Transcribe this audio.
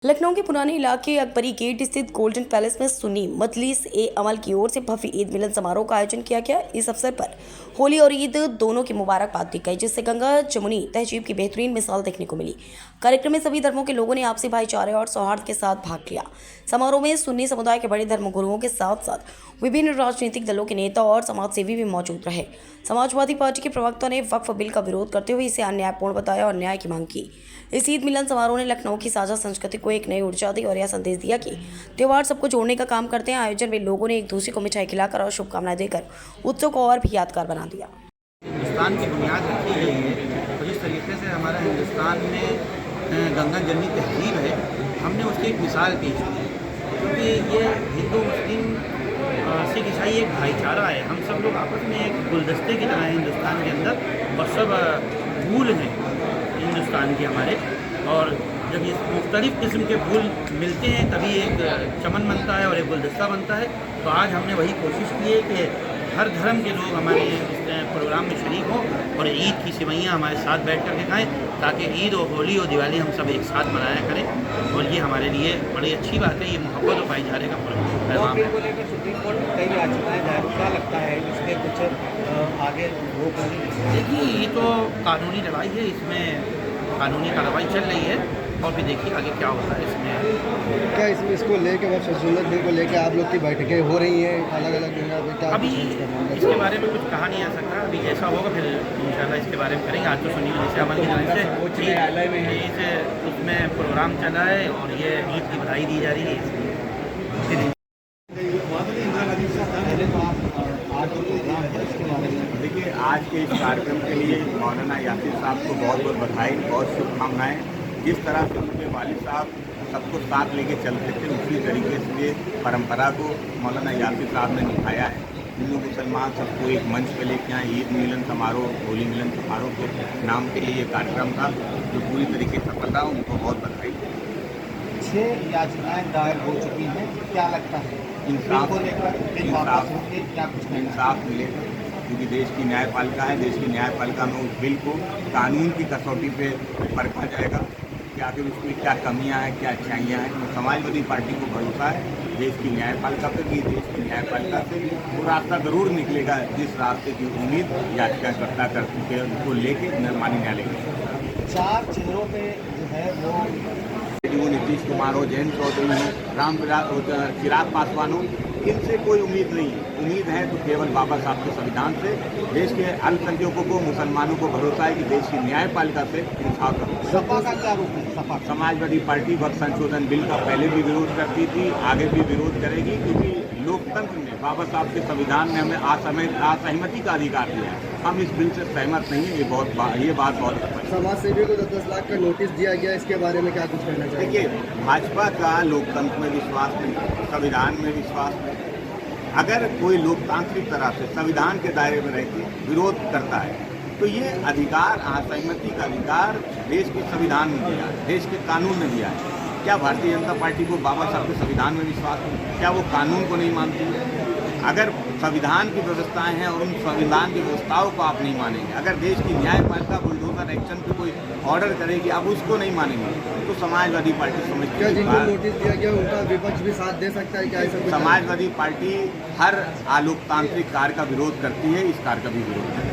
लखनऊ के पुराने इलाके अकबरी गेट स्थित गोल्डन पैलेस में सुन्नी मजलिस ए अमल की ओर से भव्य ईद मिलन समारोह का आयोजन किया गया। इस अवसर पर होली और ईद दोनों की मुबारकबाद दी गई, जिससे गंगा जमुनी तहजीब की बेहतरीन मिसाल देखने को मिली। कार्यक्रम में सभी धर्मों के लोगों ने आपसी भाईचारे और सौहार्द के साथ भाग लिया। समारोह में सुन्नी समुदाय के बड़े धर्मगुरुओं के साथ साथ विभिन्न राजनीतिक दलों के नेता और समाजसेवी भी मौजूद रहे। समाजवादी पार्टी के प्रवक्ता ने वक्फ बिल का विरोध करते हुए इसे अन्यायपूर्ण बताया और न्याय की मांग की। इस ईद मिलन समारोह ने लखनऊ की साझा संस्कृति को एक नई ऊर्जा दी और यह संदेश दिया कि त्योहार सबको जोड़ने का काम करते हैं। आयोजन में लोगों ने एक दूसरे को मिठाई खिलाकर और शुभकामनाएं देकर उत्सव को और भी यादगार बना दिया। हिंदुस्तान की बुनियाद रखी गई है और जिस तरीके से हमारा हिंदुस्तान में गंगा जमुनी तहजीब है, हमने उसकी एक मिसाल पेश की है। क्योंकि ये हिंदू मुस्लिम सिख ईसाई एक भाईचारा है। हम सब लोग आपस में एक गुलदस्ते की तरह हैं हिंदुस्तान के अंदर, और सब फूल हैं हिंदुस्तान के हमारे। और जब ये मुख्तलिफ़ किस्म के फूल मिलते हैं तभी एक चमन बनता है और एक गुलदस्ता बनता है। तो आज हमने वही कोशिश की है कि हर धर्म के लोग हमारे इस प्रोग्राम में शरीक हों और ईद की सेवइयाँ हमारे साथ बैठ कर के खाएँ, ताकि ईद और होली और दिवाली हम सब एक साथ मनाया करें। और ये हमारे लिए बड़ी अच्छी बात है। ये मोहब्बत और भाईचारे का पैगाम है। सुप्रीम कोर्ट में कई याचिकाएं दायर, क्या लगता है इसके कुछ आगे रोक? देखिए, ये तो कानूनी लड़ाई है, इसमें कानूनी कार्रवाई चल रही है और भी देखिए आगे क्या होता है इसमें। क्या इसमें इसको लेके सुन्नत बिल को लेके आप लोग की बैठकें हो रही हैं अलग अलग जगह पे? क्या अभी इसके बारे में कुछ कहा नहीं आ सकता। अभी जैसा होगा फिर इंशाल्लाह इसके बारे में करेंगे। आज तो सुन्नी जैसे अमल की तरफ से न्यायालय में है, इसे उसमें प्रोग्राम चला है और ये ईद की बधाई दी जा रही है। देखिए, आज के इस कार्यक्रम के लिए मौलाना यासिर साहब को बहुत बहुत बधाई और शुभकामनाएं। जिस तरह से उनके वालिद साहब सबको साथ लेके चलते थे, उसी तरीके से ये परंपरा को मौलाना यासिर साहब ने निभाया है। हिंदू मुसलमान सबको एक मंच पे लेके आए। ईद मिलन समारोह, होली मिलन समारोह के नाम के लिए ये कार्यक्रम था, जो पूरी तरीके से सफल रहा। उनको बहुत बधाई। 6 याचिकाएं दायर हो चुकी हैं, क्या लगता है इंसाफ को लेकर क्या कुछ इंसाफ मिलेगा? क्योंकि देश की न्यायपालिका है। देश की न्यायपालिका में उस बिल को कानून की कसौटी पे परखा जाएगा कि आखिर उसमें क्या कमियां हैं, क्या अच्छाइयां हैं। तो समाजवादी पार्टी को भरोसा है देश की न्यायपालिका पे कि देश की न्यायपालिका से वो रास्ता जरूर निकलेगा जिस रास्ते की उम्मीद याचिकाकर्ता करते थे, उनको लेके माननीय न्यायालय के 4 चेहरों पे जो है वो नीतीश कुमार हो, जयंत चौधरी हो, रामविलास हो, चिराग पासवान हो, इनसे कोई उम्मीद नहीं है। उम्मीद है तो केवल बाबा साहब के संविधान से। देश के अल्पसंख्यकों को, मुसलमानों को भरोसा है कि देश की न्यायपालिका से इंसाफ होगा। सपा का क्या रूप है? सपा समाजवादी पार्टी वक्त संशोधन बिल का पहले भी विरोध करती थी, आगे भी विरोध करेगी, क्योंकि लोकतंत्र में बाबा साहब के संविधान ने हमें असहमति का अधिकार दिया है। हम इस बिल से सहमत नहीं है। ये बात बहुत समाज सेवी को 10 लाख का नोटिस दिया गया, इसके बारे में क्या कुछ कहना चाहिए? देखिए, भाजपा का लोकतंत्र में विश्वास नहीं, संविधान में विश्वास नहीं। अगर कोई लोकतांत्रिक तरह से संविधान के दायरे में रहकर विरोध करता है तो ये अधिकार, असहमति का अधिकार देश के संविधान में दिया है, देश के कानून ने दिया है। क्या भारतीय जनता पार्टी को बाबा साहब के संविधान में विश्वास नहीं? क्या वो कानून को नहीं मानती है? अगर संविधान की व्यवस्थाएं हैं और उन संविधान की व्यवस्थाओं को आप नहीं मानेंगे, अगर देश की न्यायपालिका बुलडोजर एक्शन पे कोई ऑर्डर करेगी, आप उसको नहीं मानेंगे, तो समाजवादी पार्टी समझती क्या है जिनको नोटिस दिया गया उनका विपक्ष भी साथ दे सकता है? क्या ऐसा कुछ? समाजवादी पार्टी हर अलोकतांत्रिक कार्य का विरोध करती है, इस कार्य का भी विरोध करती है।